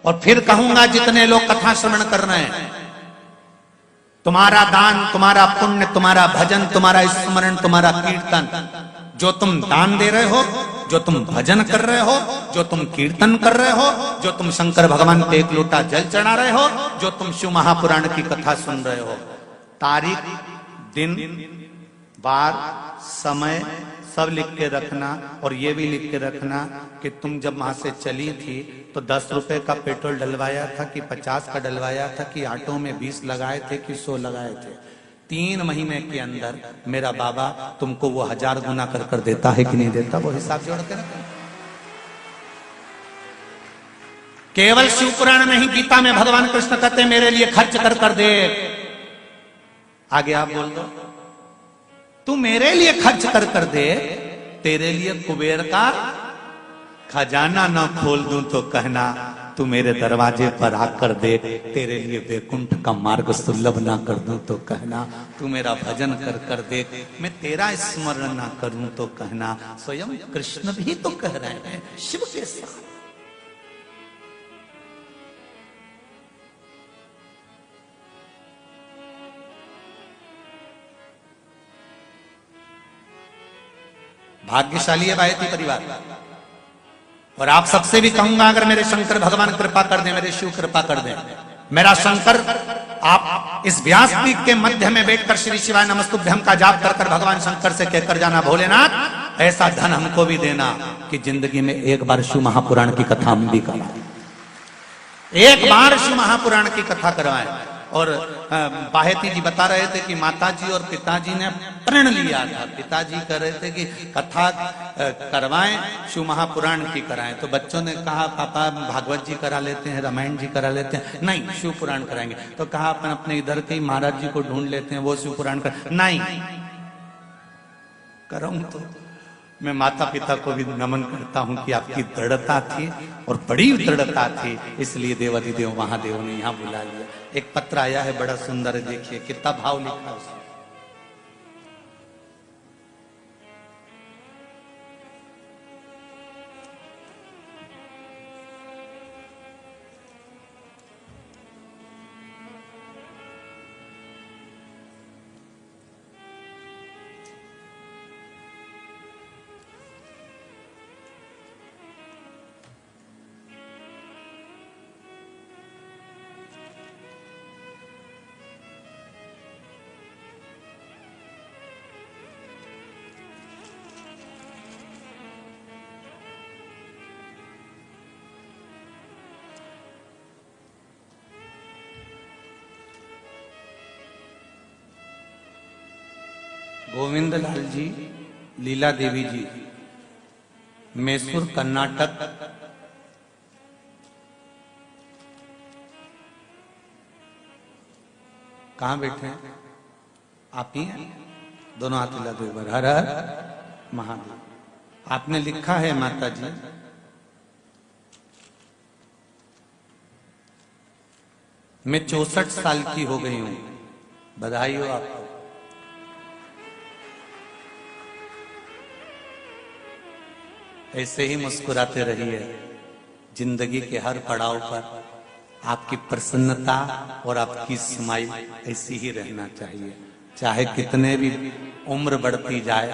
और फिर कहूंगा जितने लोग कथा श्रवण कर रहे हैं, तुम्हारा दान, तुम्हारा पुण्य, तुम्हारा भजन, तुम्हारा स्मरण, तुम्हारा कीर्तन, जो तुम दान दे रहे हो, जो तुम भजन कर रहे हो, जो तुम कीर्तन कर रहे हो, जो तुम शंकर भगवान पे एक लोटा जल चढ़ा रहे हो, जो तुम शिव महापुराण की कथा सुन रहे हो, तारीख, दिन, बार, समय सब लिख के रखना। और ये भी लिख के रखना कि तुम जब वहां से चली थी तो 10 रुपए का पेट्रोल डलवाया था कि 50 का डलवाया था कि ऑटो में 20 लगाए थे कि 100 लगाए थे। 3 महीने के अंदर मेरा बाबा तुमको वो 1000 गुना कर कर देता है कि नहीं देता, वो हिसाब जोड़ के रखना। केवल शिव पुराण नहीं, गीता में भगवान कृष्ण कहते मेरे लिए खर्च कर कर दे। आगे आप बोल दो, तू मेरे लिए खर्च कर कर दे, तेरे लिए कुबेर का खजाना न खोल दूं तो कहना, तू मेरे दरवाजे पर आकर दे, तेरे लिए वैकुंठ का मार्ग सुलभ ना कर दूं तो कहना, तू मेरा भजन कर कर दे, मैं तेरा स्मरण ना करूं तो कहना। स्वयं कृष्ण भी तो कह रहे हैं शिव के साथ। भाग्यशाली है बायती परिवार। और आप सबसे भी कहूंगा, अगर मेरे शंकर भगवान कृपा कर दे, मेरे शिव कृपा कर दे, मेरा शंकर आप इस व्यासपीठ के मध्य में बैठकर श्री शिवाय नमस्तुभ्यम का जाप कर कर भगवान शंकर से कहकर जाना, भोलेनाथ ऐसा धन हमको भी देना कि जिंदगी में एक बार शिव महापुराण की कथा हम भी करवाएं, एक बार शिव महापुराण की कथा करवाएं। और बाहेती जी बता रहे थे कि माताजी और पिताजी ने प्रण लिया था। पिताजी कह रहे थे कि कथा करवाएं, शिव महापुराण की कराएं, तो बच्चों ने कहा पापा भागवत जी करा लेते हैं, रामायण जी करा लेते हैं। नहीं, शिव पुराण कराएंगे। तो कहा अपन अपने इधर के महाराज जी को ढूंढ लेते हैं, वो शिव पुराण कर। नहीं, कराऊं तो मैं माता पिता को भी नमन करता हूं कि आपकी दृढ़ता थी और बड़ी दृढ़ता थी, इसलिए देवाधिदेव महादेव ने यहां बुला लिया। एक पत्र आया है बड़ा सुंदर, देखिए कितना भाव लिखा उसने। गोविंद लाल जी, लीला देवी जी, मैसूर कर्नाटक, कहां बैठे हैं आप? ही हैं? दोनों हाथ हिला दो एक बार, हर हर महादेव। आपने लिखा है माता जी, मैं 64 साल की हो गई हूं, बधाई हो आपको। ऐसे ही मुस्कुराते रहिए, जिंदगी के हर पड़ाव पर आपकी प्रसन्नता और आपकी स्माइल ऐसी ही रहना चाहिए। चाहे कितने भी उम्र बढ़ती जाए,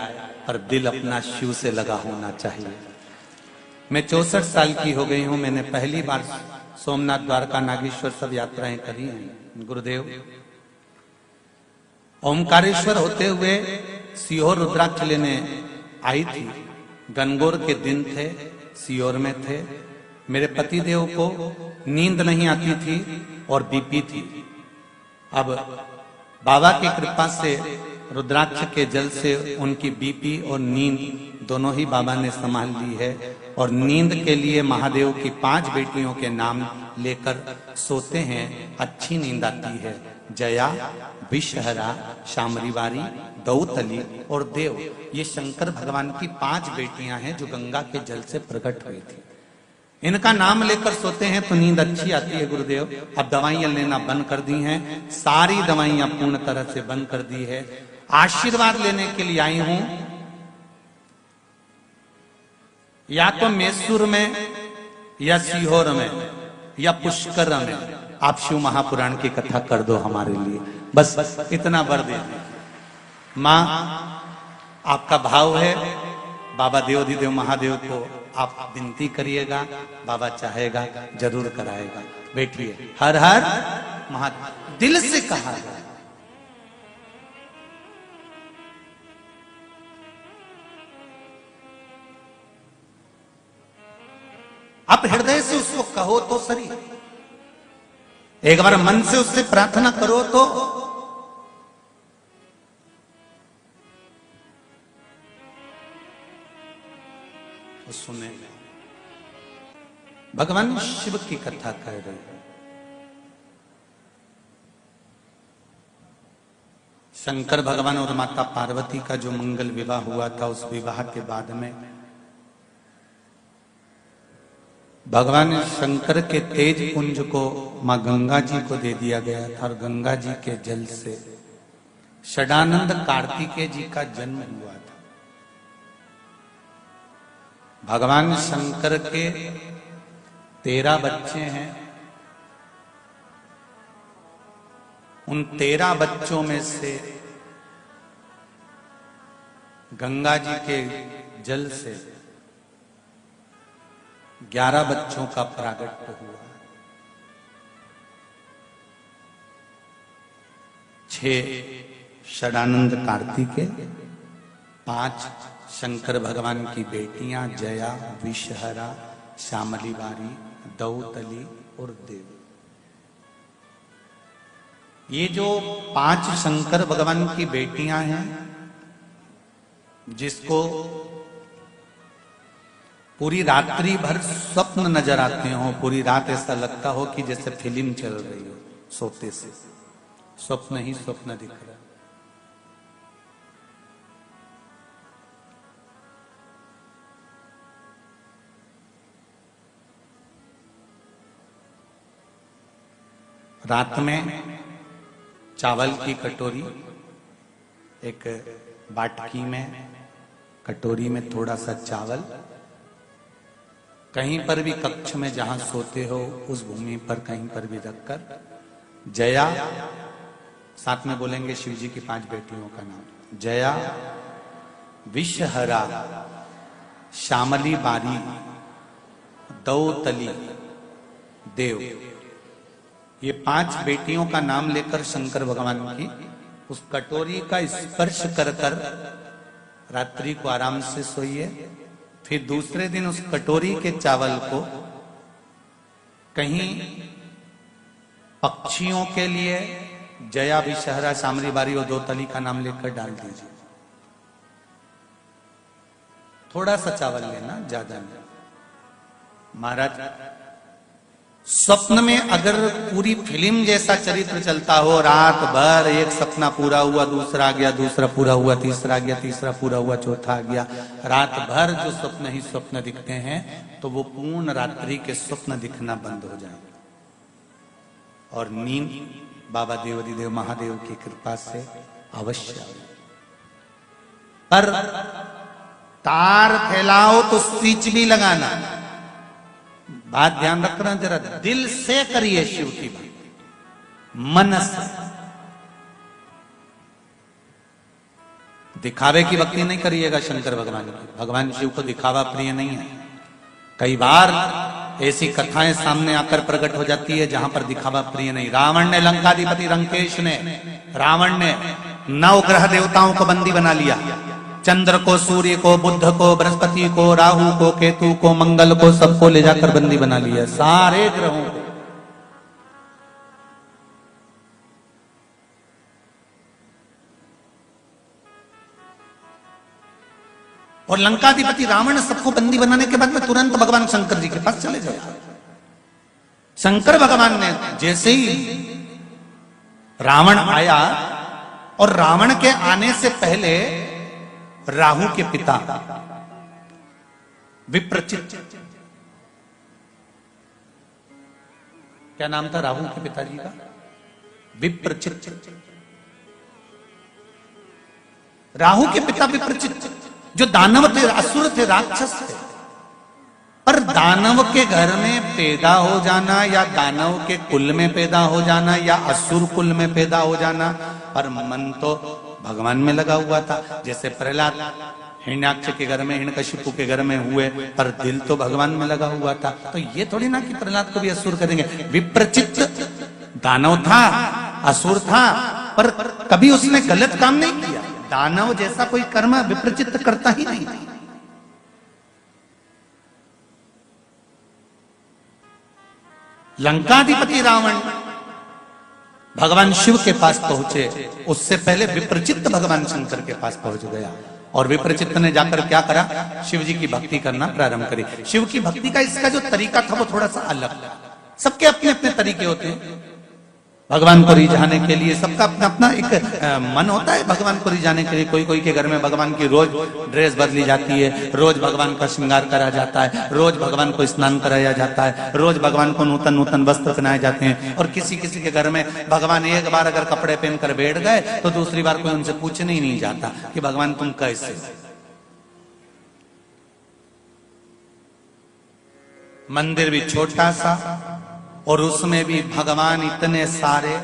पर दिल अपना शिव से लगा होना चाहिए। मैं 64 साल की हो गई हूं। मैंने पहली बार सोमनाथ, द्वारका, नागेश्वर सब यात्राएं करी हैं। गुरुदेव ओमकारेश्वर होते हुए सीहोर रुद्राक्ष लेने आई थी। गनगौर के दिन थे, सीहोर में थे। मेरे पति देव को नींद नहीं आती थी और बीपी थी। अब बाबा की कृपा से रुद्राक्ष के जल से उनकी बीपी और नींद दोनों ही बाबा ने संभाल ली है। और नींद के लिए महादेव की 5 बेटियों के नाम लेकर सोते हैं, अच्छी नींद आती है। जया, विषहरा, शामरीवारी, दौतली और देव, ये शंकर भगवान की 5 बेटियां हैं जो गंगा के जल से प्रकट हुई थी। इनका नाम लेकर सोते हैं तो नींद अच्छी आती है गुरुदेव। अब दवाइयां लेना बंद कर दी हैं, सारी दवाइयां पूर्ण तरह से बंद कर दी है। आशीर्वाद लेने के लिए आई हूं, या तो मैसूर में या सीहोर में। या पुष्कर में आप शिव महापुराण की कथा कर दो हमारे लिए, बस इतना वर दे दीजिए। मां आपका भाव है, बाबा देवाधिदेव महादेव को आप विनती करिएगा, बाबा चाहेगा जरूर कराएगा। बैठिए। हर हर महादेव दिल से कहा गया। आप हृदय से उसको कहो तो सही, एक बार मन से उससे प्रार्थना करो तो सुने। भगवान शिव की कथा कह रहे हैं। शंकर भगवान और माता पार्वती का जो मंगल विवाह हुआ था, उस विवाह के बाद में भगवान शंकर के तेज पुंज को मां गंगा जी को दे दिया गया था और गंगा जी के जल से षडानंद कार्तिकेय जी का जन्म हुआ था। भगवान शंकर के 13 बच्चे हैं। उन 13 बच्चों में से गंगा जी के जल से 11 बच्चों का प्रागट्य हुआ। 6 षडानंद कार्तिकेय, 5 शंकर भगवान की बेटियां जया, विषहरा, श्यामली बारी, दौतली और देव। ये जो 5 शंकर भगवान की बेटियां हैं, जिसको पूरी रात्रि भर स्वप्न नजर आते हो, पूरी रात ऐसा लगता हो कि जैसे फिल्म चल रही हो, सोते से स्वप्न ही स्वप्न दिख रहा। रात में चावल की कटोरी, एक बाटकी में कटोरी में थोड़ा सा चावल, कहीं पर भी कक्ष में जहां सोते हो उस भूमि पर कहीं पर भी रखकर, जया, साथ में बोलेंगे शिव जी की 5 बेटियों का नाम, जया, विषहरा, श्यामली बारी, दौतली, देव, ये 5 बेटियों का नाम लेकर शंकर भगवान की उस कटोरी का स्पर्श कर कर रात्रि को आराम से सोइए। फिर दूसरे दिन उस कटोरी के चावल को कहीं पक्षियों के लिए जया, विषहरा, श्यामली बारी और दौतली का नाम लेकर डाल दीजिए। थोड़ा सा चावल लेना, ज्यादा नहीं। महाराज, स्वप्न में अगर पूरी फिल्म जैसा चरित्र चलता हो, रात भर एक सपना पूरा हुआ, दूसरा आ गया, दूसरा पूरा हुआ, तीसरा आ गया, तीसरा पूरा हुआ, चौथा आ गया, रात भर जो स्वप्न ही स्वप्न दिखते हैं, तो वो पूर्ण रात्रि के स्वप्न दिखना बंद हो जाएंगे और नींद बाबा देवाधिदेव महादेव की कृपा से अवश्य आए। पर तार फैलाओ तो स्विच भी लगाना। बात ध्यान रखना, जरा दिल से करिए शिव की बात, मन से। दिखावे की भक्ति नहीं करिएगा शंकर भगवान की। भगवान शिव को दिखावा प्रिय नहीं है। कई बार ऐसी कथाएं सामने आकर प्रकट हो जाती है जहां पर दिखावा प्रिय नहीं। रावण ने, लंकाधिपति लंकेश ने, रावण ने 9 ग्रह देवताओं को बंदी बना लिया। चंद्र को, सूर्य को, बुध को, बृहस्पति को, राहु को, केतु को, मंगल को, सबको ले जाकर बंदी बना लिया, सारे ग्रहों को। और लंकाधिपति रावण सबको बंदी बनाने के बाद में तुरंत भगवान शंकर जी के पास चले गए। शंकर भगवान ने जैसे ही रावण आया, और रावण के आने से पहले राहु के पिता विप्रचित, क्या नाम था राहु के पिताजी का? विप्रचित। राहु के पिता विप्रचित जो दानव थे, असुर थे, राक्षस थे, पर दानव के घर में पैदा हो जाना या दानव के कुल में पैदा हो जाना या असुर कुल में पैदा हो जाना, पर मन तो भगवान में लगा हुआ था। जैसे प्रहलाद हिरण्याक्ष के घर में, हिरण्यकशिपु के घर में हुए, पर दिल तो भगवान में लगा हुआ था। तो ये थोड़ी ना कि प्रहलाद को भी असुर करेंगे। विप्रचित्त दानव था, असुर था, पर कभी उसने गलत काम नहीं किया। दानव जैसा कोई कर्म विप्रचित्त करता ही नहीं। लंकाधिपति रावण भगवान शिव के पास पहुंचे, उससे पहले विप्रचित्त भगवान शंकर के पास पहुंच गया। और विप्रचित्त ने जाकर क्या करा? शिव जी की भक्ति करना प्रारंभ करी। शिव की भक्ति का इसका जो तरीका था वो थोड़ा सा अलग था। सबके अपने अपने तरीके होते हैं भगवान को रिझाने के लिए, सबका अपना अपना एक मन होता है भगवान को रिझाने के लिए। कोई कोई के घर में भगवान की रोज ड्रेस बदली जाती है, रोज भगवान का श्रृंगार करा जाता है, रोज भगवान को स्नान कराया जाता है, रोज भगवान को नूतन नूतन वस्त्र पहनाए जाते हैं। और किसी किसी के घर में भगवान एक बार अगर कपड़े पहनकर बैठ गए तो दूसरी बार कोई उनसे पूछने ही नहीं जाता कि भगवान तुम कैसे। मंदिर भी छोटा सा और उसमें भी भगवान इतने सारे,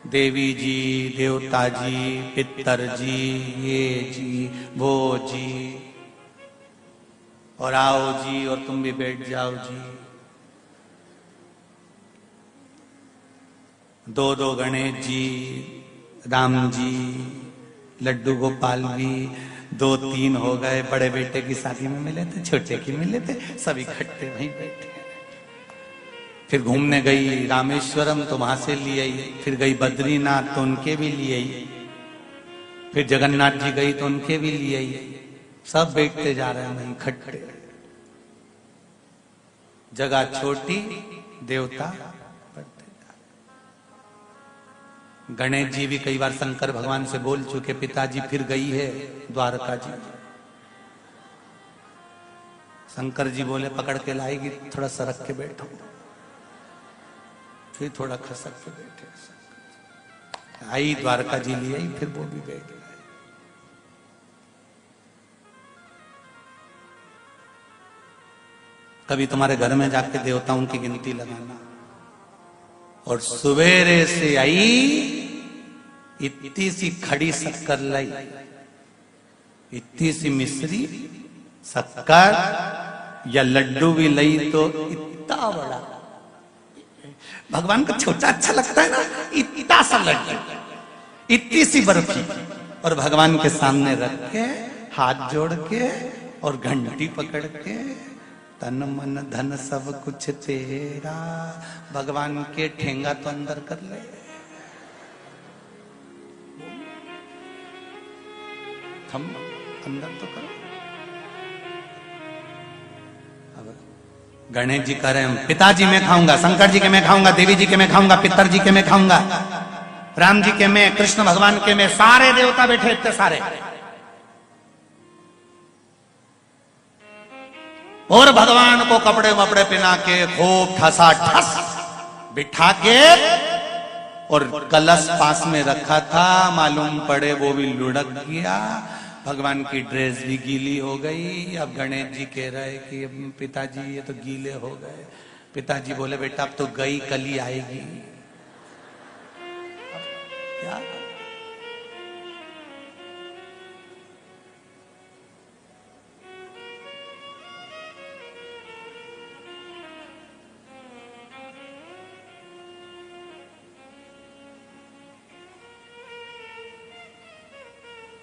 देवी जी, देवता जी, पितर जी, ये जी, वो जी, और आओ जी और तुम भी बैठ जाओ जी। दो दो गणेश जी, राम जी, लड्डू गोपाल भी, दो तीन हो गए। बड़े बेटे की शादी में मिले थे, छोटे की मिले थे, सब इकट्ठे वहीं बैठे। फिर घूमने गई रामेश्वरम तो वहां से लिए आई, फिर गई बद्रीनाथ तो उनके भी लिए आई, फिर जगन्नाथ जी गई तो उनके भी लिए आई। सब बैठते जा रहे हैं वहीं इकट्ठे। जगह छोटी, देवता बढ़ते जा रहे। गणेश जी भी कई बार शंकर भगवान से बोल चुके, पिताजी फिर गई है द्वारका जी। शंकर जी बोले पकड़ के लाएगी, थोड़ा सरक के बैठो। फिर थोड़ा खसक के बैठे। आई द्वारका जी ले आई, फिर वो भी बैठ गए। कभी तुम्हारे घर में जाके देवताओं की गिनती लगाना। और सवेरे से आई, इतनी सी खड़ी शक्कर लाई, इतनी सी मिश्री शक्कर या लड्डू भी लाई तो इतना बड़ा। भगवान को छोटा अच्छा लगता है ना, इतना सा लड्डू, इतनी सी बर्फी, और भगवान के सामने रख के, हाथ जोड़ के और घंटी पकड़ के, तन मन धन सब कुछ तेरा, भगवान के ठेंगा तो अंदर कर ले। थम अंदर तो करो। गणेश जी कह रहे हैं पिताजी मैं खाऊंगा, शंकर जी के मैं खाऊंगा, देवी जी के मैं खाऊंगा, पितर जी के मैं खाऊंगा, राम जी के मैं, कृष्ण भगवान के मैं, सारे देवता बैठे इतने सारे। और भगवान को कपड़े वपड़े पहना के खूब ठसा ठस बिठा के, और कलश पास में रखा था, मालूम पड़े वो भी लुढ़क गया, भगवान की ड्रेस भी गीली हो गई। अब गणेश जी कह रहे कि पिताजी ये तो गीले हो गए। पिताजी बोले बेटा अब तो गई, कल ही आएगी। क्या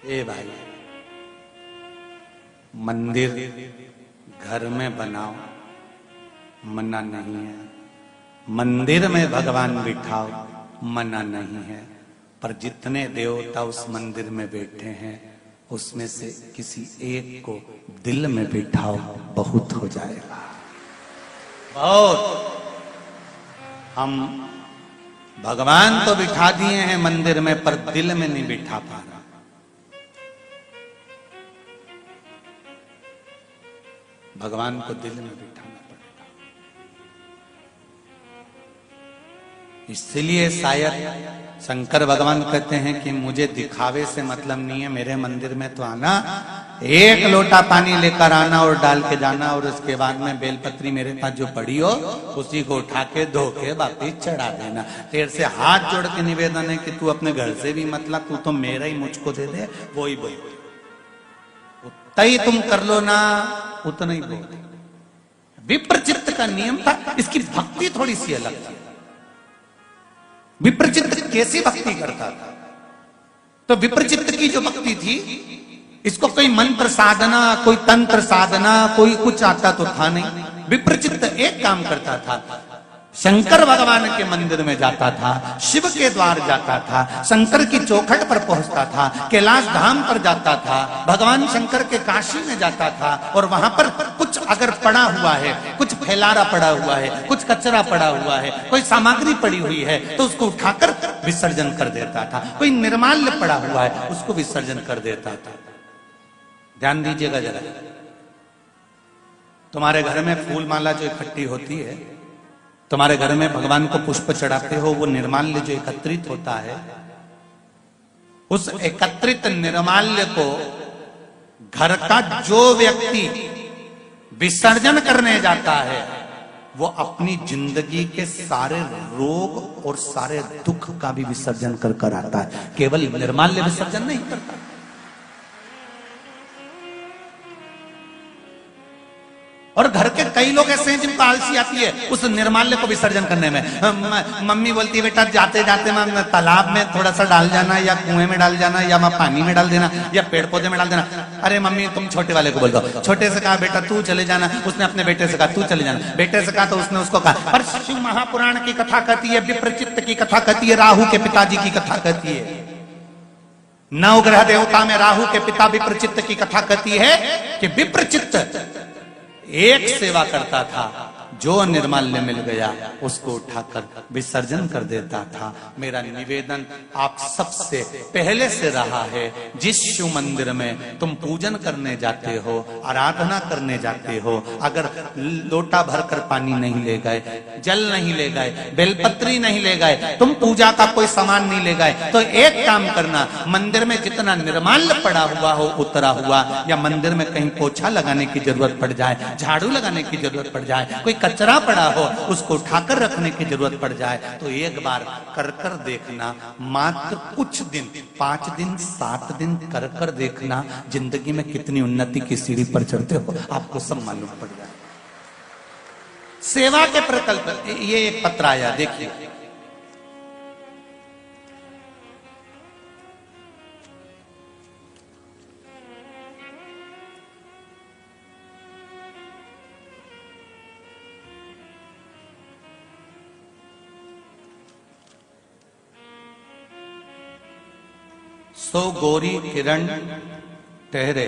ए भाई, मंदिर घर में बनाओ मना नहीं है, मंदिर में भगवान बिठाओ मना नहीं है, पर जितने देवता उस मंदिर में बैठे हैं उसमें से किसी एक को दिल में बिठाओ, बहुत हो जाएगा। बहुत। हम भगवान तो बिठा दिए हैं मंदिर में, पर दिल में नहीं बिठा पा रहा। भगवान को दिल में बिठाना पड़ेगा। इसलिए शायद शंकर भगवान कहते हैं कि मुझे दिखावे से मतलब नहीं है, मेरे मंदिर में तो आना, एक लोटा पानी लेकर आना और डाल के जाना, और उसके बाद में बेलपत्री मेरे पास जो पड़ी हो उसी को उठा के धो के वापिस चढ़ा देना। तेरे से हाथ जोड़ के निवेदन है कि तू अपने घर से भी मतला, तू तो मेरा ही मुझको दे दे, वो ही बोल, उतना ही तुम कर लो ना, उतना ही बोल। विप्रचित्त का नियम था, इसकी भक्ति थोड़ी सी अलग थी। विप्रचित्त कैसी भक्ति करता था? तो विप्रचित्त की जो भक्ति थी, इसको कोई मंत्र साधना, कोई तंत्र साधना, कोई कुछ आता तो था नहीं। विप्रचित्त एक काम करता था, शंकर भगवान के मंदिर में जाता था, शिव के द्वार जाता था, शंकर की चौखट पर पहुंचता था, कैलाश धाम पर जाता था, भगवान शंकर के काशी में जाता था, और वहां पर कुछ अगर पड़ा हुआ है, कुछ फैलारा पड़ा हुआ है, कुछ कचरा पड़ा हुआ है, कोई सामग्री पड़ी हुई है, तो उसको उठाकर विसर्जन कर देता था। कोई निर्माल्य पड़ा हुआ है, उसको विसर्जन कर देता था। ध्यान दीजिएगा जरा, तुम्हारे घर में फूल माला जो इकट्ठी होती है, तुम्हारे घर में भगवान को पुष्प चढ़ाते हो, वो निर्माल्य जो एकत्रित होता है, उस एकत्रित निर्माल्य को घर का जो व्यक्ति विसर्जन करने जाता है, वो अपनी जिंदगी के सारे रोग और सारे दुख का भी विसर्जन कर कर आता है, केवल निर्माल्य विसर्जन नहीं करता। और घर के कई लोग ऐसे हैं जिनको आलसी आती है उस निर्माल्य को विसर्जन करने में। मम्मी बोलती है बेटा जाते जाते मैं तालाब में थोड़ा सा डाल जाना, या कुएं में डाल जाना, या पानी में डाल देना, या पेड़ पौधे में डाल देना। अरे मम्मी तुम छोटे वाले को बोल दो, छोटे से कहा बेटा तू चले जाना, उसने अपने बेटे से कहा तू चले जाना, बेटे से कहा तो उसने उसको कहा। पर शिव महापुराण की कथा कहती है, विप्रचित्त की कथा कहती है, राहु के पिताजी की कथा कहती है, नवग्रह देवता में राहु के पिता विप्रचित्त की कथा कहती है कि विप्रचित्त एक सेवा करता था, जो निर्माल्य मिल गया उसको उठाकर विसर्जन कर देता था। मेरा निवेदन आप सबसे पहले से रहा है, जिस शिव मंदिर में तुम पूजन करने जाते हो, आराधना करने जाते हो, अगर लोटा भरकर पानी नहीं ले गए, जल नहीं ले गए, बेलपत्री नहीं ले गए, तुम पूजा का कोई सामान नहीं ले गए, तो एक काम करना, मंदिर में जितना निर्माल्य पड़ा हुआ हो उतरा हुआ, या मंदिर में कहीं पोछा लगाने की जरूरत पड़ जाए, झाड़ू लगाने की जरूरत पड़ जाए, कोई कचरा पड़ा हो उसको उठाकर रखने की जरूरत पड़ जाए, तो एक बार कर कर देखना, मात्र कुछ दिन, 5 दिन 7 दिन कर कर देखना, जिंदगी में कितनी उन्नति की सीढ़ी पर चढ़ते हो आपको सब मालूम पड़ जाए। सेवा के प्रकल्प, ये एक पत्र आया देखिए, सो गोरी किरण टहरे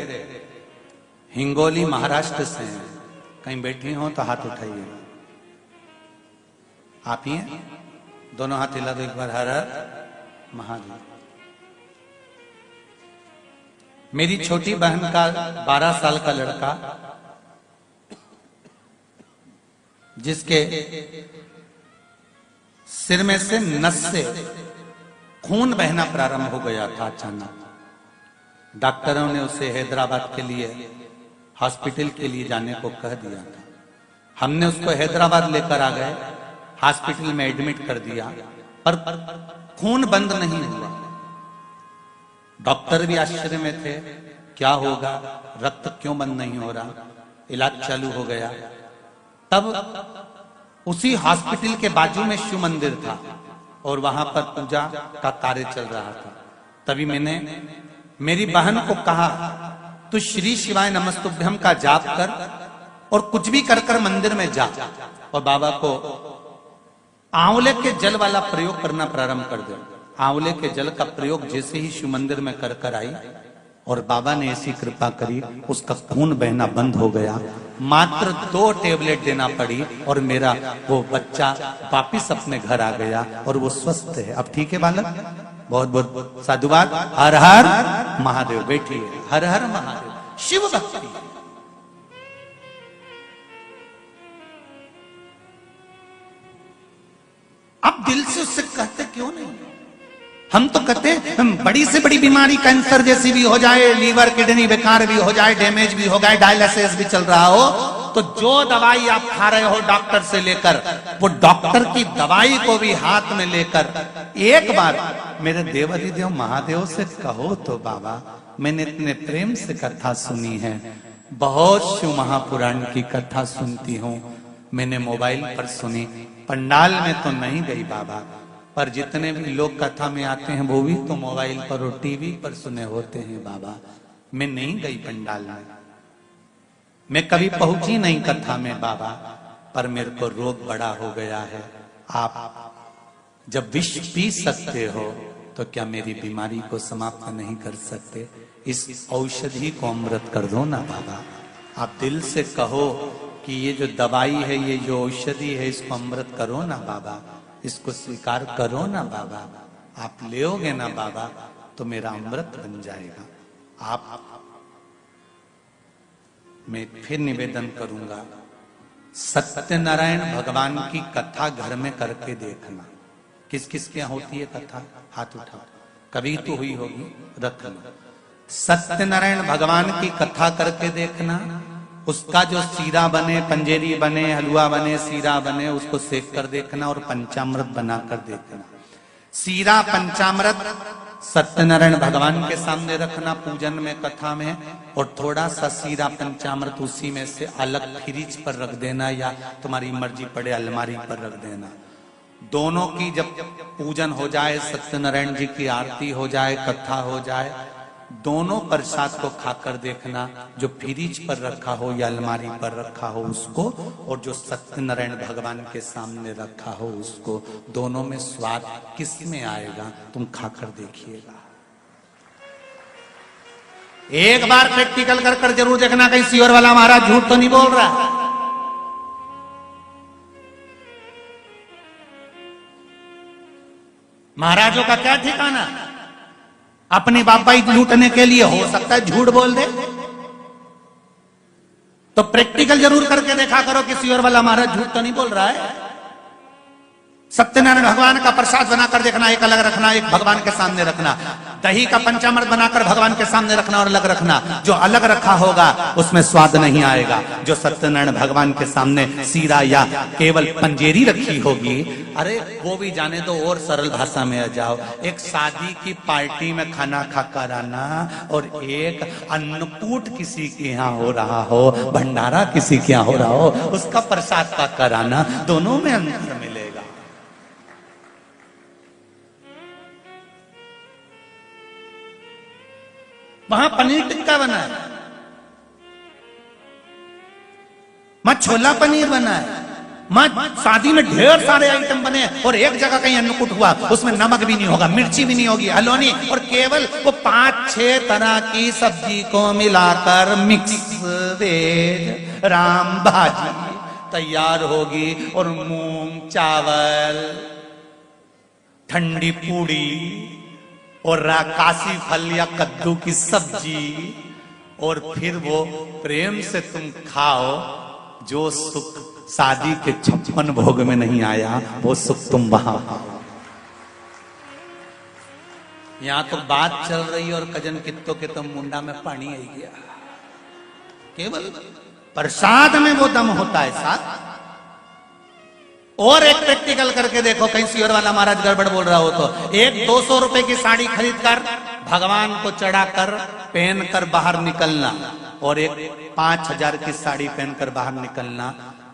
हिंगोली महाराष्ट्र से, कहीं बैठी हो तो हाथ उठाइए। आप ही हैं? दोनों हाथ हिला दो एक बार, हर हर महादेव। मेरी छोटी बहन का 12 साल का लड़का, जिसके सिर में से नस से खून बहना प्रारंभ हो गया था अचानक, डॉक्टरों ने उसे हैदराबाद के लिए हॉस्पिटल के लिए जाने को कह दिया था। हमने उसको हैदराबाद लेकर आ गए, हॉस्पिटल में एडमिट कर दिया, पर खून बंद नहीं हुआ। डॉक्टर भी आश्चर्य में थे, क्या होगा, रक्त क्यों बंद नहीं हो रहा। इलाज चालू हो गया। तब उसी हॉस्पिटल के बाजू में शिव मंदिर था और वहां पर पूजा का कार्य चल रहा था। तभी मैंने मेरी बहन को कहा, तू श्री शिवाय नमस्तुभ्यम का जाप कर और कुछ भी कर कर मंदिर में जा और बाबा को आंवले के जल वाला प्रयोग करना प्रारंभ कर दे। आंवले के जल का प्रयोग जैसे ही शिव मंदिर में कर कर आई और बाबा ने ऐसी कृपा करी, उसका खून बहना बंद हो गया। मात्र 2 टेबलेट देना पड़ी और मेरा वो बच्चा वापिस अपने घर आ गया और वो स्वस्थ है। अब ठीक है बालक, बहुत बहुत साधुवाद। हर हर महादेव। बैठिए। हर हर महादेव। शिव भक्ति। आप दिल से उससे कहते क्यों नहीं? हम तो कहते हैं बड़ी से बड़ी बीमारी कैंसर जैसी भी हो जाए, लीवर किडनी बेकार भी हो जाए, डैमेज भी हो गए, डायलिसिस भी चल रहा हो, तो जो दवाई आप खा रहे हो डॉक्टर से लेकर, वो डॉक्टर की दवाई को भी हाथ में लेकर एक बार मेरे देवाधिदेव महादेव से कहो तो बाबा, मैंने इतने प्रेम से कथा सुनी है, बहुत शिव महापुराण की कथा सुनती हूँ, मैंने मोबाइल पर सुनी, पंडाल में तो नहीं गई बाबा, पर जितने भी लोग कथा में आते हैं वो भी तो मोबाइल पर और टीवी पर सुने होते हैं बाबा। मैं नहीं गई पंडाल में, मैं कभी पहुंची नहीं कथा में बाबा, पर मेरे को रोग बड़ा हो गया है। आप जब विष पी सकते हो तो क्या मेरी बीमारी को समाप्त नहीं कर सकते? इस औषधि को अमृत कर दो ना बाबा। आप दिल से कहो कि ये जो दवाई है, ये जो औषधि है, इसको अमृत करो ना बाबा, इसको स्वीकार करो ना बाबा। आप लेओगे ना बाबा तो मेरा अमृत बन जाएगा। आप मैं फिर निवेदन करूंगा, सत्यनारायण भगवान की कथा घर में करके देखना। किस किस के यहाँ होती है कथा? हाथ उठाओ। कभी तो हुई होगी रथ में। सत्यनारायण भगवान की कथा करके देखना, उसका जो सीरा बने, पंजेरी बने, हलवा बने, सीरा बने, उसको सेक कर देखना और पंचामृत बनाकर देखना। सीरा पंचामृत सत्यनारायण भगवान के सामने रखना पूजन में, कथा में, और थोड़ा सा सीरा पंचामृत उसी में से अलग फ्रिज पर रख देना, या तुम्हारी मर्जी पड़े अलमारी पर रख देना। दोनों की जब पूजन हो जाए, सत्यनारायण जी की आरती हो जाए, कथा हो जाए, दोनों प्रसाद को खाकर देखना, जो फ्रिज पर रखा हो या अलमारी पर रखा हो उसको, और जो सत्यनारायण भगवान के सामने रखा हो उसको, दोनों में स्वाद किस में आएगा तुम खाकर देखिएगा। एक बार प्रैक्टिकल कर कर जरूर देखना, कहीं सीवर वाला महाराज झूठ तो नहीं बोल रहा। महाराजों का क्या ठिकाना, अपनी बापाई लूटने के लिए हो सकता है झूठ बोल दे, तो प्रैक्टिकल जरूर करके देखा करो कि सीवर वाला महाराज झूठ तो नहीं बोल रहा है। सत्यनारायण भगवान का प्रसाद बनाकर देखना, एक अलग रखना, एक भगवान के सामने रखना। दही का पंचामृत बनाकर भगवान के सामने रखना और अलग रखना। जो अलग रखा होगा उसमें स्वाद नहीं आएगा। जो सत्यनारायण भगवान के सामने सीरा या केवल पंजेरी रखी होगी, अरे वो भी जाने दो, और सरल भाषा में आ जाओ, एक शादी की पार्टी में खाना खाकर आना और एक अन्नकूट किसी के यहाँ हो रहा हो, भंडारा किसी के यहाँ हो रहा हो, उसका प्रसाद पाकर आना, दोनों में अंतर मिलेगा। वहां पनीर टिक्का बना है, वहां छोला पनीर बना है, वहां शादी में ढेर सारे आइटम बने, और एक जगह कहीं अन्नकूट हुआ उसमें नमक भी नहीं होगा, मिर्ची भी नहीं होगी, हलवानी, और केवल वो 5-6 तरह की सब्जी को मिलाकर मिक्स वेज राम भाजी तैयार होगी, और मूंग चावल, ठंडी पूड़ी और काशी फल या कद्दू की सब्जी, और फिर वो प्रेम से तुम खाओ। जो सुख शादी के 56 भोग में नहीं आया, वो सुख तुम वहां पाओ। यहां तो बात चल रही और कजन कित्तो के तो मुंडा में पानी आई गया। केवल प्रसाद में वो दम होता है साथ। और एक प्रैक्टिकल करके देखो, कहीं सीवर वाला महाराज गड़बड़ बोल रहा हो तो, एक 200 रुपए की साड़ी खरीद कर भगवान को चढ़ाकर पहनकर बाहर निकलना, और एक 5000 की साड़ी पहनकर बाहर निकलना।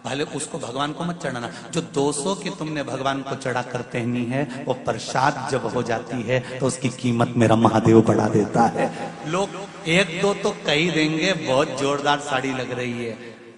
भले उसको भगवान को मत चढ़ाना, जो 200 की तुमने भगवान को चढ़ाकर पहनी है, वो प्रसाद जब हो जाती है तो उसकी कीमत मेरा महादेव बढ़ा देता है। लोग 1-2 तो कही देंगे बहुत जोरदार साड़ी लग रही है,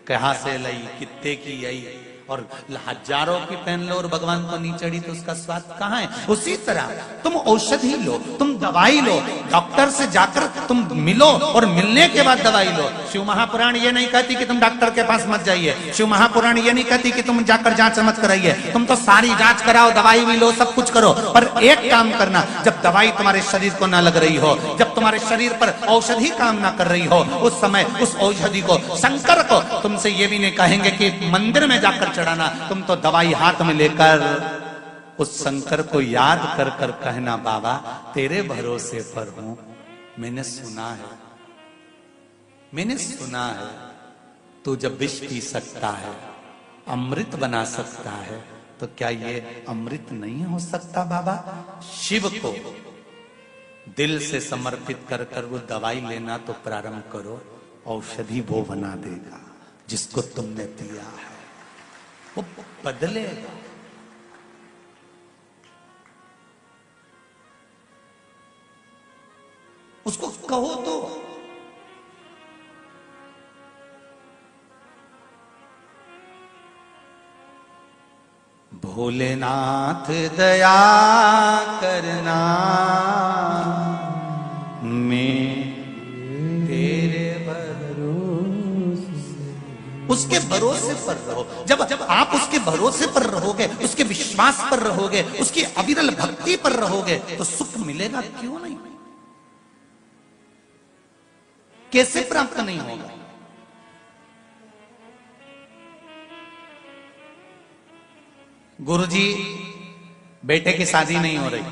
कहां से लाई, कितने की आई, और हजारों की पहन लो और भगवान को नहीं चढ़ी तो उसका स्वाद कहाँ है? उसी तरह तुम औषधि लो, तुम दवाई लो, डॉक्टर से जाकर तुम मिलो, और मिलने के बाद दवाई लो। शिव महापुराण ये नहीं कहती कि तुम डॉक्टर के पास मत जाइए, शिव महापुराण ये नहीं कहती कि तुम जाकर जांच मत कराइए, तुम तो सारी जांच कराओ, दवाई भी लो, सब कुछ करो, पर एक काम करना, जब दवाई तुम्हारे शरीर को ना लग रही हो, जब तुम्हारे शरीर पर औषधि काम ना कर रही हो, उस समय उस औषधि को, शंकर को तुमसे ये भी नहीं कहेंगे कि मंदिर में जाकर चढ़ाना, तुम तो दवाई हाथ में लेकर उस शंकर को याद कर कर कहना बाबा तेरे भरोसे पर हूं। मैंने सुना है तू जब विष पी सकता है, अमृत बना सकता है, तो क्या ये अमृत नहीं हो सकता बाबा? शिव को दिल से समर्पित कर कर वो दवाई लेना तो प्रारंभ करो, औषधि वो बना देगा जिसको तुमने दिया है, वो बदलेगा। उसको कहो तो भोलेनाथ दया करना, मैं तेरे भरोसे। उसके भरोसे पर रहो। जब आप उसके भरोसे पर रहोगे, उसके विश्वास पर रहोगे, उसकी अविरल भक्ति पर रहोगे, तो सुख मिलेगा क्यों नहीं? कैसे प्राप्त नहीं होगा? गुरुजी बेटे की शादी नहीं हो रही।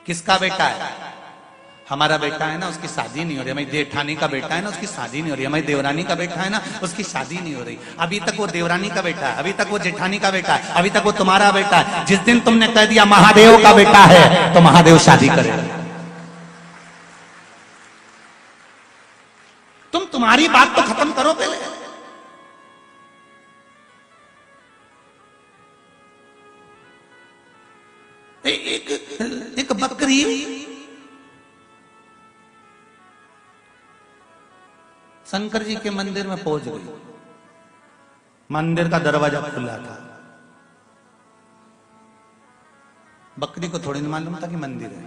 किसका बेटा है? हमारा बेटा है ना, उसकी शादी नहीं हो रही। हमारी जेठानी का बेटा है ना, उसकी शादी नहीं हो रही। हमारी देवरानी का बेटा है ना, उसकी शादी नहीं हो रही। अभी तक वो देवरानी का बेटा है, अभी तक वो जेठानी का बेटा है, अभी तक वो तुम्हारा बेटा है। जिस दिन तुमने कह दिया महादेव का बेटा है, तो महादेव शादी करेगा। तुम तुम्हारी बात तो खत्म करो पहले। एक बकरी शंकर जी के मंदिर में पहुंच गई। मंदिर का दरवाजा खुला था। बकरी को थोड़ी ना मालूम था कि मंदिर है।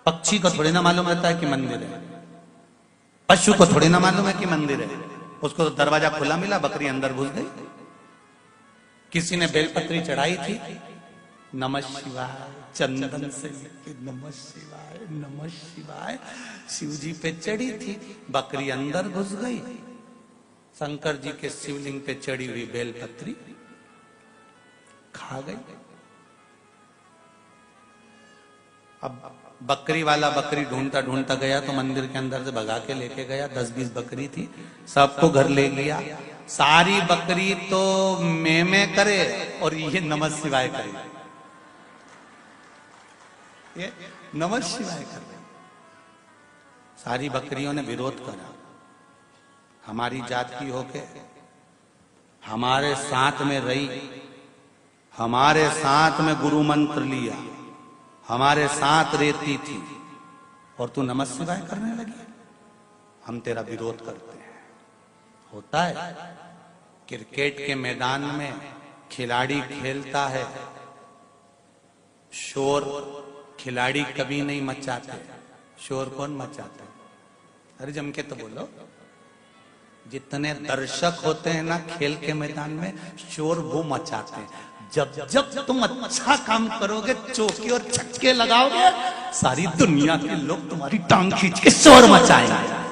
पक्षी को थोड़ी ना मालूम रहता है कि मंदिर है। पशु को थोड़ी ना मालूम है कि मंदिर है। उसको तो दरवाजा खुला मिला, बकरी अंदर घुस गई। किसी ने बेलपत्री चढ़ाई थी, नमः शिवाय, चंदन से नमः शिवाय नमः शिवाय शिव जी पे चढ़ी थी। बकरी अंदर घुस गई। शंकर जी के शिवलिंग पे चढ़ी हुई बेलपत्री खा गई। अब बकरी वाला बकरी ढूंढता ढूंढता गया तो मंदिर के अंदर से भगा के लेके गया। 10-20 बकरी थी, सबको घर ले लिया। सारी बकरी तो में करे और ये नमः शिवाय करे, ये नमः शिवाय करे। सारी बकरियों ने विरोध करा। हमारी जात की होके हमारे साथ में रही, हमारे साथ में गुरु मंत्र लिया, हमारे साथ रहती थी, और तू नमः शिवाय करने लगी। हम तेरा विरोध करते हैं। होता है क्रिकेट के मैदान में खिलाड़ी खेलता है, शोर खिलाड़ी कभी नहीं मचाते। शोर कौन मचाता है? अरे जम के तो बोलो। जितने दर्शक होते हैं ना खेल के मैदान में, शोर वो मचाते हैं। जब तुम अच्छा काम करोगे, चौके और छक्के लगाओगे, सारी दुनिया के लोग तुम्हारी टांग खींच के शोर मचाएंगे।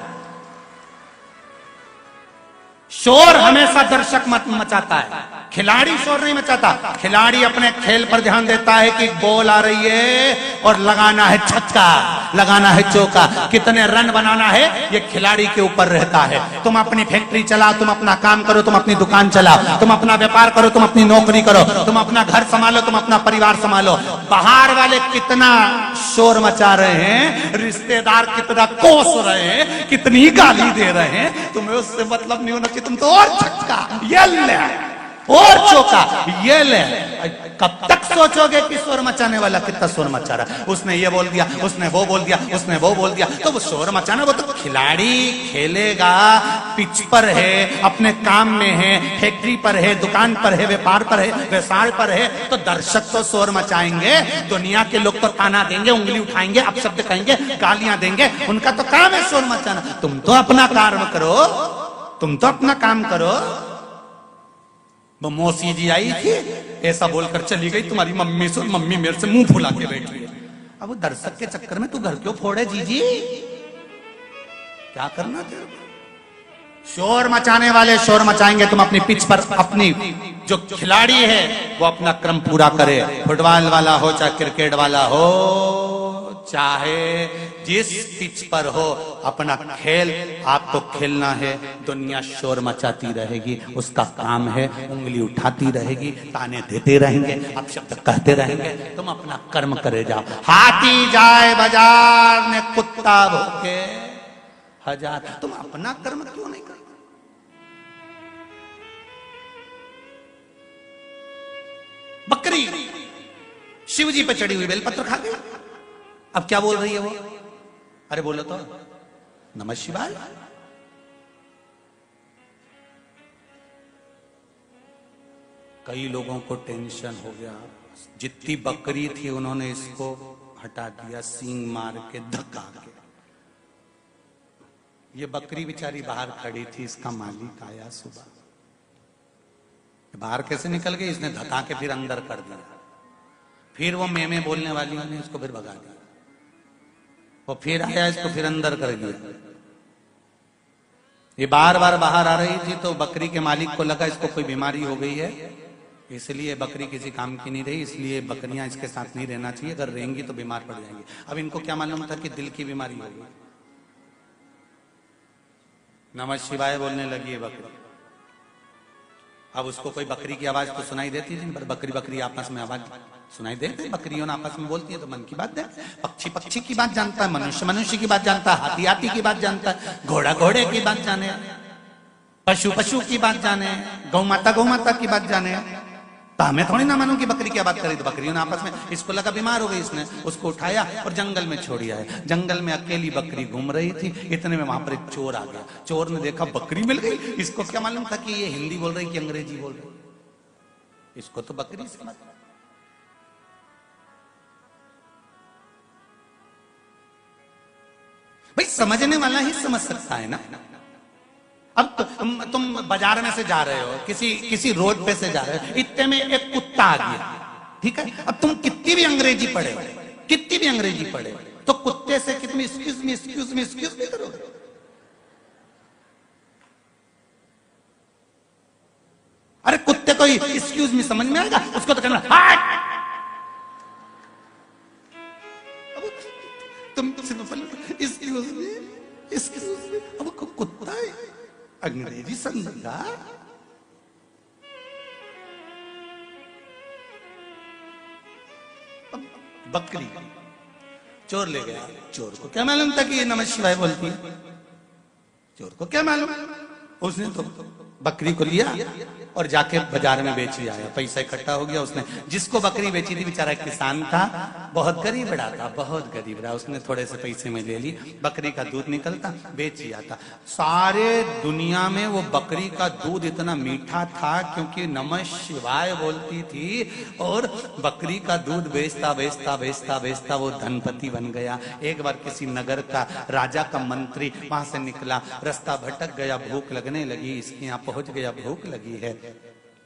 शोर हमेशा दर्शक मत मचाता है, खिलाड़ी शोर नहीं मचाता। खिलाड़ी अपने खेल पर ध्यान देता है कि बॉल आ रही है और लगाना है छक्का, लगाना है चौका, कितने रन बनाना है, ये खिलाड़ी के ऊपर रहता है। तुम अपनी फैक्ट्री चलाओ, तुम अपना काम करो, तुम अपनी दुकान चलाओ, तुम अपना व्यापार करो, तुम अपनी नौकरी करो, तुम अपना घर संभालो, तुम अपना परिवार संभालो। बाहर वाले कितना शोर मचा रहे हैं, रिश्तेदार कितना कोस रहे हैं, कितनी गाली दे रहे हैं, तुम्हें उससे मतलब नहीं होना चाहिए। तुम तो और छक्का ये ले और चौका ये ले। कब तक सोचोगे कि शोर मचाने वाला कितना शोर मचा रहा है? उसने ये बोल दिया, उसने वो बोल दिया, उसने वो बोल दिया, तो वो शोर मचाना। वो तो खिलाड़ी खेलेगा, पिच पर है, अपने काम में है, फैक्ट्री पर है, दुकान पर है, व्यापार पर है, व्यवसाय पर है, तो दर्शक तो शोर मचाएंगे। दुनिया के लोग तो ताना देंगे, उंगली उठाएंगे, अपशब्द कहेंगे, गालियां देंगे। उनका तो काम है शोर मचाना। तुम तो अपना कार्य करो, तुम तो अपना काम करो। वो मौसी जी आई थी, ऐसा बोलकर चली गई तुम्हारी मम्मी से, मम्मी मेरे से मुंह फुला के बैठी है। अब वो दर्शक के चक्कर में तू घर क्यों फोड़े जीजी? क्या करना तेरे को? शोर मचाने वाले शोर मचाएंगे, तुम अपनी पिच पर अपनी जो खिलाड़ी है वो अपना क्रम पूरा करे। फुटबॉल वाला हो चाहे क्रिकेट वाला हो, चाहे जिस पिच पर हो, अपना खेल आपको खेलना है। दुनिया शोर मचाती रहेगी, उसका काम है उंगली उठाती रहेगी, ताने देते रहेंगे, आप शब्द कहते रहेंगे, तुम अपना कर्म करे जाओ। हाथी जाए बाजार में कुत्ता भूखे हजार, तुम अपना कर्म क्यों नहीं करते? बकरी शिव जी पे चढ़ी हुई बेलपत्र खा गई, अब क्या बोल रही है वो? अरे बोलो तो नमः शिवाय। कई लोगों को टेंशन हो गया, जितनी बकरी थी उन्होंने इसको हटा दिया, सींग मार के धक्का के। ये बकरी बेचारी बाहर खड़ी थी, इसका मालिक आया सुबह, बाहर कैसे निकल गई? इसने धक्का के फिर अंदर कर दिया, फिर वो मैं बोलने वाली ने इसको फिर भगा दिया, वो फिर आया, इसको फिर अंदर कर दिया। ये बार बार बाहर आ रही थी, तो बकरी के मालिक को लगा इसको कोई बीमारी हो गई है, इसलिए बकरी किसी काम की नहीं रही, इसलिए बकरियां इसके साथ नहीं रहना चाहिए, अगर रहेंगी तो बीमार पड़ जाएंगी। अब इनको क्या मालूम था कि दिल की बीमारी हो गई। नमः शिवाय बोलने लगी है बकरी। अब उसको कोई बकरी की आवाज तो सुनाई देती थी, पर बकरी बकरी आपस में आवाज सुनाई देती, बकरियों आपस में बोलती है तो मन की बात है। पक्षी पक्षी की बात जानता है, मनुष्य मनुष्य की बात जानता है, हाथी हाथी की बात जानता है, घोड़ा घोड़े की बात जाने, पशु पशु की बात जाने, गौ माता की बात जाने। तो हमें थोड़ी ना मालूम कि बकरी क्या बात करी। तो बकरियों ने आपस में, इसको लगा बीमार हो गई, इसने उसको उठाया और जंगल में छोड़ दिया है। जंगल में अकेली बकरी घूम रही थी, इतने में वहां पर एक चोर आ गया। चोर ने देखा बकरी मिल गई, इसको क्या मालूम था कि ये हिंदी बोल रही कि अंग्रेजी बोल रही, इसको तो बकरी से मतलब। भाई समझने वाला ही समझ सकता है ना। अब तुम बाजार में से जा रहे हो, किसी रोड पे से जा रहे हो, इतने में एक कुत्ता आ गया, ठीक है। अब तुम कितनी भी अंग्रेजी पढ़े, कितनी भी अंग्रेजी पढ़े, तो कुत्ते से कितनी एक्सक्यूज मी करोगे? अरे कुत्ते को एक्सक्यूज मी समझ में आएगा? उसको तो कहना हट। तुम एक्सक्यूज मी, अब कुत्ता है अंग्रेजी समझेगा? बकरी चोर ले गया, चोर को क्या मालूम था कि ये नमः शिवाय बोलती है? चोर को क्या मालूम, उसने तो बकरी को लिया और जाके बाजार में बेच आया, पैसा इकट्ठा हो गया। उसने जिसको बकरी बेची थी बेचारा किसान था, बहुत गरीब रहा था, बहुत गरीब रहा, उसने थोड़े से पैसे में ले ली, बकरी का दूध निकलता, बेच आता। सारे दुनिया में वो बकरी का दूध इतना मीठा था क्योंकि नमः शिवाय बोलती थी, और बकरी का दूध बेचता बेचता बेचता बेचता वो धनपति बन गया। एक बार किसी नगर का राजा का मंत्री वहां से निकला, रास्ता भटक गया, भूख लगने लगी, इसके यहाँ पहुंच गया, भूख लगी है,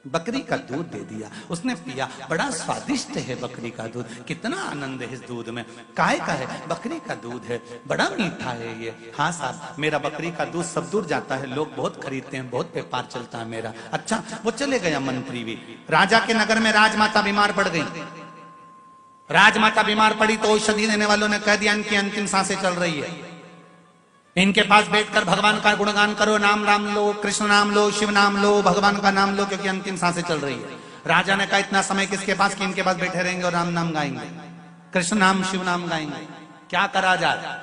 बकरी का दूध दे दिया, उसने पिया, बड़ा स्वादिष्ट है बकरी का दूध, कितना आनंद है इस दूध में, काय का है? बकरी का दूध है, बड़ा मीठा है ये। हाँ साहब, मेरा बकरी का दूध सब दूर जाता है, लोग बहुत खरीदते हैं, बहुत व्यापार चलता है मेरा। अच्छा, वो चले गया मंत्री भी। राजा के नगर में राजमाता बीमार पड़ गई। राजमाता बीमार पड़ी तो औषधि देने वालों ने कह दिया इनकी अंतिम सांसें चल रही है, इनके पास बैठकर भगवान का गुणगान करो, नाम राम लो, कृष्ण नाम लो, शिव नाम लो, भगवान का नाम लो, क्योंकि अंतिम सांसें चल रही है। राजा ने कहा इतना समय किसके पास कि इनके पास बैठे रहेंगे और राम नाम गाएंगे, कृष्ण नाम शिव नाम गाएंगे। क्या करा जाए?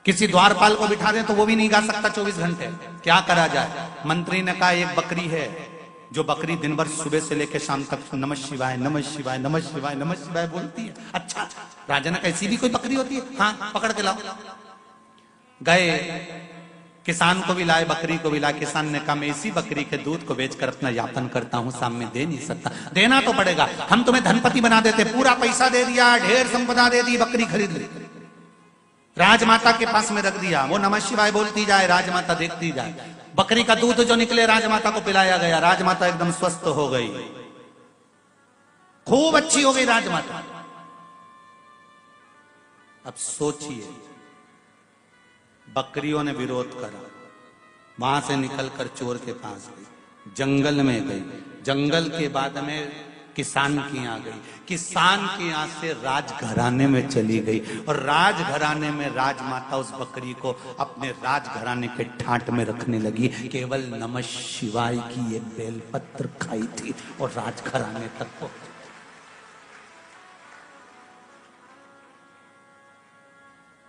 किसी द्वारपाल को बिठा दें तो वो भी नहीं गा सकता 24 घंटे, क्या करा जाए? मंत्री ने कहा एक बकरी है जो बकरी दिन भर सुबह से लेकर शाम तक नमः शिवाय नमः शिवाय नमः शिवाय नमः शिवाय बोलती है। अच्छा, राजा ने कहा ऐसी भी कोई बकरी होती है? हाँ, पकड़ के लाओ। गए, किसान को भी लाए, बकरी को भी लाए। किसान ने कहा मैं इसी बकरी के दूध को बेचकर अपना यापन करता हूं, सामने दे नहीं सकता। देना तो पड़ेगा, हम तुम्हें धनपति बना देते, पूरा पैसा दे दिया, ढेर संपदा दे दी, बकरी खरीद ली, राजमाता के पास में रख दिया। वो नमः शिवाय बोलती जाए, राजमाता देखती जाए। बकरी का दूध जो निकले राजमाता को पिलाया गया, राजमाता एकदम स्वस्थ हो गई, खूब अच्छी हो गई राजमाता। अब सोचिए, बकरियों ने विरोध करा, वहां से निकलकर चोर के पास गई, जंगल में गई, जंगल के बाद में किसान की यहाँ गई, किसान के यहाँ से राजघराने में चली गई और राजघराने में राजमाता उस बकरी को अपने राजघराने के ठाट में रखने लगी। केवल नमः शिवाय की एक बेलपत्र खाई थी और राजघराने तक पहुंची।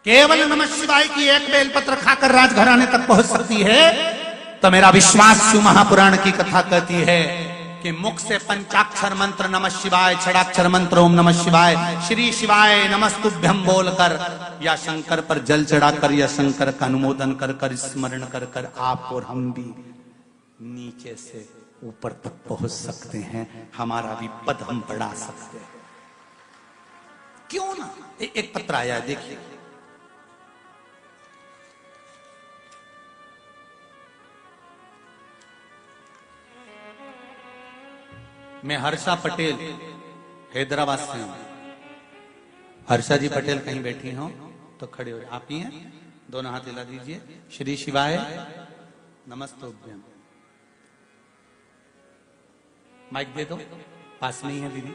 केवल नमः शिवाय की एक बेलपत्र खाकर राजघराने तक पहुंच सकती है तो मेरा विश्वास शिव महापुराण की कथा कहती है कि मुख से पंचाक्षर मंत्र नमः शिवाय, छड़ाक्षर मंत्र ओम नमः शिवाय, श्री शिवाय नमस्तुभ्यम बोलकर या शंकर पर जल चढ़ाकर या शंकर का अनुमोदन कर कर स्मरण कर कर आप और हम भी नीचे से ऊपर तक पहुंच सकते हैं, हमारा भी पद हम बढ़ा सकते हैं। क्यों ना? एक पत्र आया है, देखिए। मैं हर्षा पटेल हैदराबाद से हूं। हर्षा जी पटेल कहीं बैठी हो तो खड़े हो, आप ही हैं, दोनों हाथ हिला दीजिए। श्री शिवाय नमस्तुभ्यम। माइक दे दो, पास में ही है दीदी।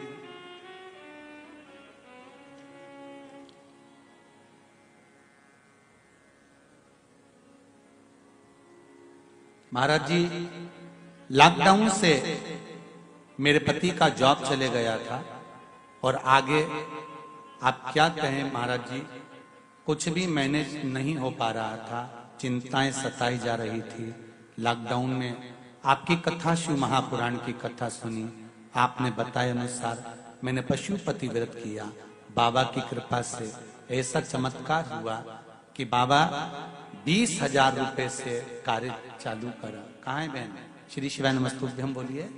महाराज जी, लॉकडाउन से मेरे पति का जॉब चले गया था और आगे आप क्या कहें महाराज जी, कुछ भी मैनेज नहीं हो पा रहा था, चिंताएं सताई जा रही थी। लॉकडाउन में आपकी कथा, शिव महापुराण की कथा सुनी, आपने बताए अनुसार मैंने पशुपति व्रत किया। बाबा की कृपा से ऐसा चमत्कार हुआ कि बाबा 20,000 रुपए से कार्य चालू करा। कहाँ है बहन? श्री शिवाय नमस्तुभ्यम बोलिए।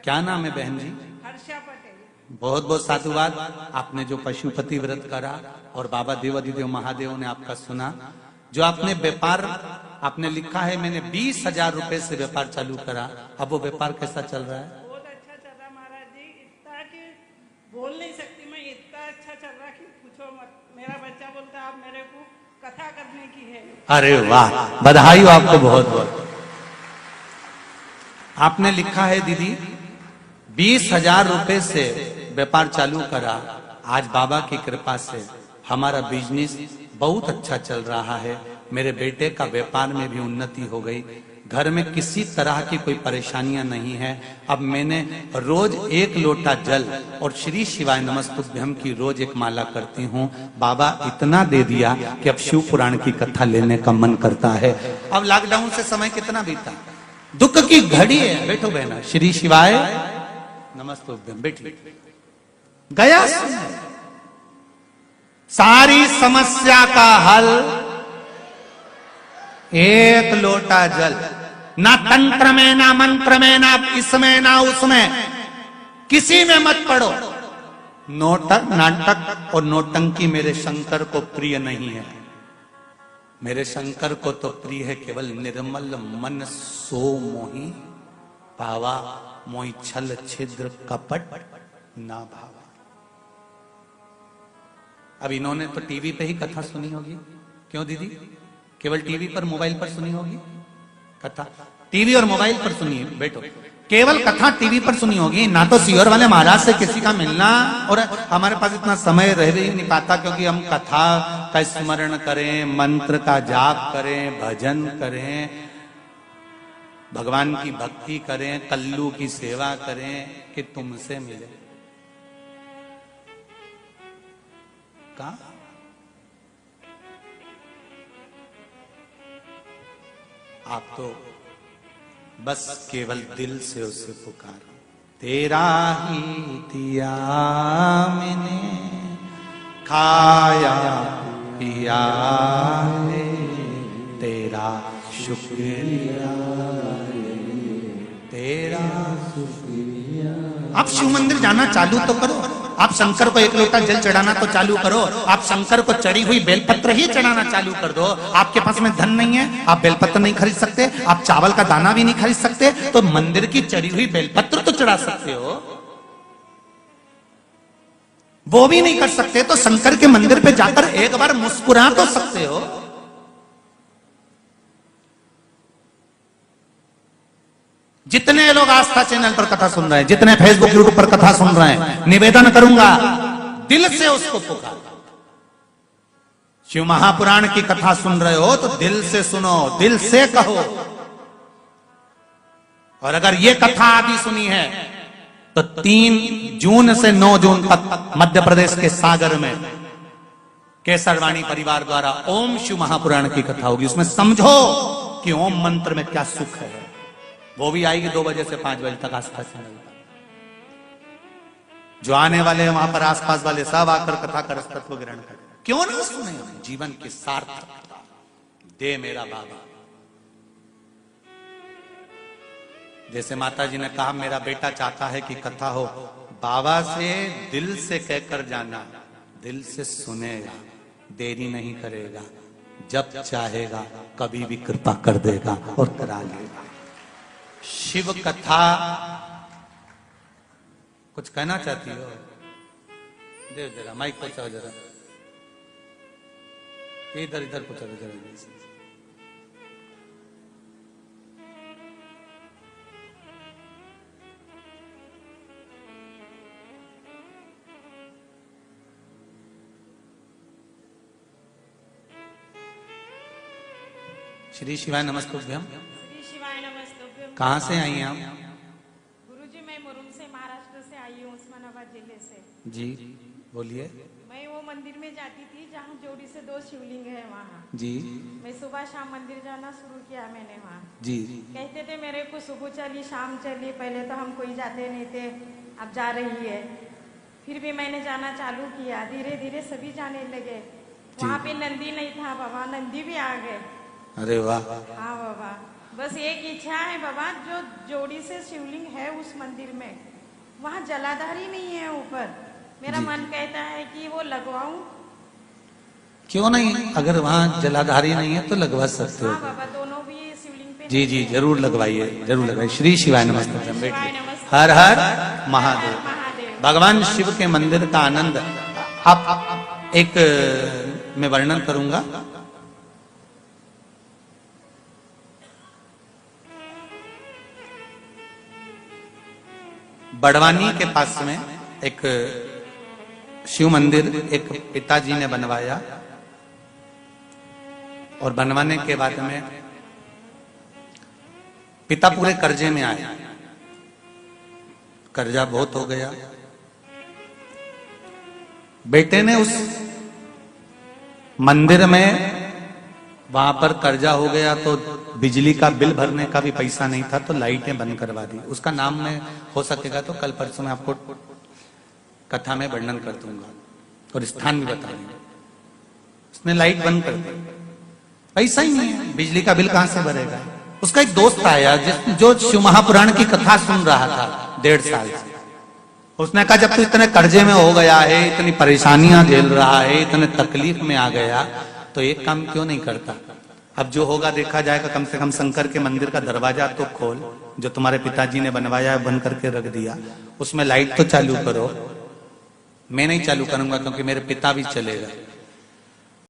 क्या नाम है बहन जी? हर्षा पटेल। बहुत बहुत साधुवाद। आपने जो पशुपति व्रत करा और बाबा देवाधिदेव महादेव ने आपका सुना, जो आपने व्यापार आपने लिखा है मैंने 20,000 रुपए से व्यापार चालू करा, अब वो व्यापार कैसा चल रहा है? बहुत अच्छा चल रहा महाराज जी, इतना कि बोल नहीं सकती मैं, इतना अच्छा चल रहा कि पूछो मत। मेरा बच्चा बोलता आप मेरे को कथा करने की है। अरे वाह, बधाई हो आपको बहुत बहुत। आपने लिखा है दीदी 20,000 रुपए से व्यापार चालू करा, आज बाबा की कृपा से हमारा बिजनेस बहुत अच्छा चल रहा है। मेरे बेटे का व्यापार में भी उन्नति हो गई, घर में किसी तरह की कोई परेशानियां नहीं है। अब मैंने रोज 1 लोटा जल और श्री शिवाय नमस्तुभ्यम की रोज 1 माला करती हूँ। बाबा इतना दे दिया कि अब शिव पुराण की कथा लेने का मन करता है। अब लॉकडाउन से समय कितना बीता, दुख की घड़ी है। बैठो बहना, श्री शिवाय नमस्तुभ्यम, बैठी। गया सारी समस्या का हल 1 लोटा जल। ना तंत्र में, ना मंत्र में, ना इसमें, ना उसमें, किसी में मत पड़ो। नाटक और नौटंकी मेरे शंकर को प्रिय नहीं है। मेरे शंकर को तो प्रिय है केवल निर्मल मन सो मोही पावा, मोहि छल छिद्र कपट ना भावा। अब इन्होंने तो टीवी पे ही कथा सुनी होगी, क्यों दीदी? केवल टीवी पर, मोबाइल पर सुनी होगी कथा? टीवी और मोबाइल पर सुनिए, बैठो। केवल कथा टीवी पर सुनी होगी, ना तो सीहोर वाले महाराज से किसी का मिलना, और हमारे पास इतना समय रह भी नहीं पाता क्योंकि हम कथा का स्मरण करें, मंत्र का जाप करें, भजन करें, भगवान की भक्ति करें, कल्लू की सेवा करें कि तुमसे मिले। कहा आप तो बस केवल दिल से उसे पुकारो। तेरा ही दिया मैंने, खाया पिया है, तेरा शुक्रिया, तेरा शुक्रिया। आप शिव मंदिर जाना चालू तो करो, आप शंकर को 1 लोटा जल चढ़ाना तो चालू करो, आप शंकर को चढ़ी हुई बेलपत्र ही चढ़ाना चालू कर दो। आपके पास में धन नहीं है, आप बेलपत्र नहीं खरीद सकते, आप चावल का दाना भी नहीं खरीद सकते, तो मंदिर की चढ़ी हुई बेलपत्र तो चढ़ा सकते हो। वो भी नहीं कर सकते तो शंकर के मंदिर पे जाकर एक बार मुस्कुरा तो सकते हो। जितने लोग आस्था चैनल पर कथा सुन रहे हैं, जितने फेसबुक यूट्यूब पर कथा सुन रहे हैं, निवेदन करूंगा दिल से उसको पुकार। शिव महापुराण की कथा सुन रहे हो तो दिल से सुनो, दिल से कहो। और अगर ये कथा आदि सुनी है तो 3 जून से 9 जून तक मध्य प्रदेश के सागर में केसरवाणी परिवार द्वारा ओम शिव महापुराण की कथा होगी। उसमें समझो कि ओम मंत्र में क्या सुख है। वो भी आएगी 2 बजे से 5 बजे तक आस्था चैनल। जो आने वाले हैं वहां पर आसपास वाले सब आकर कथा का रसतत्व ग्रहण करें। क्यों ना सुने? जीवन की सार्थकता दे मेरा बाबा। जैसे माता जी ने कहा मेरा बेटा चाहता है कि कथा हो, बाबा से दिल से कहकर जाना, दिल से सुनेगा, देरी नहीं करेगा, जब चाहेगा कभी भी कृपा कर देगा और करा लेगा। शिव कथा कुछ कहना चाहती हो? दे जरा माइक पहुंचाओ, जरा इधर इधर पहुंचाओ जरा। श्री शिवाय नमस्तुभ्यम। श्री शिवाय नमस्तुभ्यम। कहाँ से आई हैं आप? गुरुजी मैं मुरुम से, महाराष्ट्र से आई हूँ, उस्मानाबाद जिले से। जी बोलिए। मैं वो मंदिर में जाती थी जहाँ जोड़ी से 2 शिवलिंग है वहाँ। जी। मैं सुबह शाम मंदिर जाना शुरू किया मैंने वहाँ। जी। कहते थे मेरे को सुबह चली शाम चली, पहले तो हम कोई जाते नहीं थे, अब जा रही है। फिर भी मैंने जाना चालू किया, धीरे धीरे सभी जाने लगे। वहाँ पे नंदी नहीं था बाबा, नंदी भी आ गए। अरे वाह। हाँ बाबा, बस एक इच्छा है बाबा, जो जोड़ी से शिवलिंग है उस मंदिर में, वहाँ जलाधारी नहीं है ऊपर। मेरा मन कहता है कि वो लगवाऊं। क्यों नहीं? अगर वहाँ जलाधारी नहीं है तो लगवा सकते हो। हाँ बाबा, दोनों भी शिवलिंग पे। जी जी जरूर लगवाइए, जरूर लगवाइए। श्री शिवाय नमस्ते। शिवाय नमस्ते। हर हर महादेव। महादेव। भगवान शिव के मंदिर का आनंद आप एक मैं वर्णन करूंगा। बड़वानी के पास में एक शिव मंदिर एक पिताजी ने बनवाया, और बनवाने के बाद में पिता पूरे कर्जे में आए, कर्जा बहुत हो गया। बेटे ने उस मंदिर में, वहां पर कर्जा हो गया तो बिजली का बिल भरने का भी पैसा नहीं था, तो लाइटें बंद करवा दी। उसका नाम में हो सकेगा तो कल परसों में आपको कथा में वर्णन कर दूंगा और स्थान भी बता दूंगा। उसने लाइट बंद कर दी, पैसा ही नहीं है, बिजली का बिल कहां से भरेगा। उसका एक दोस्त आया जो शिव महापुराण की कथा सुन रहा था 1.5 साल से। उसने कहा जब तू इतने कर्जे में हो गया है, इतनी परेशानियां झेल रहा है, इतने तकलीफ में आ गया, तो एक काम क्यों नहीं करता? अब जो होगा देखा जाएगा, कम से कम शंकर के मंदिर का दरवाजा तो खोल, जो तुम्हारे पिताजी ने बनवाया है बंद करके रख दिया, उसमें लाइट तो चालू करो। मैं नहीं चालू करूंगा क्योंकि मेरे पिता भी चले गए।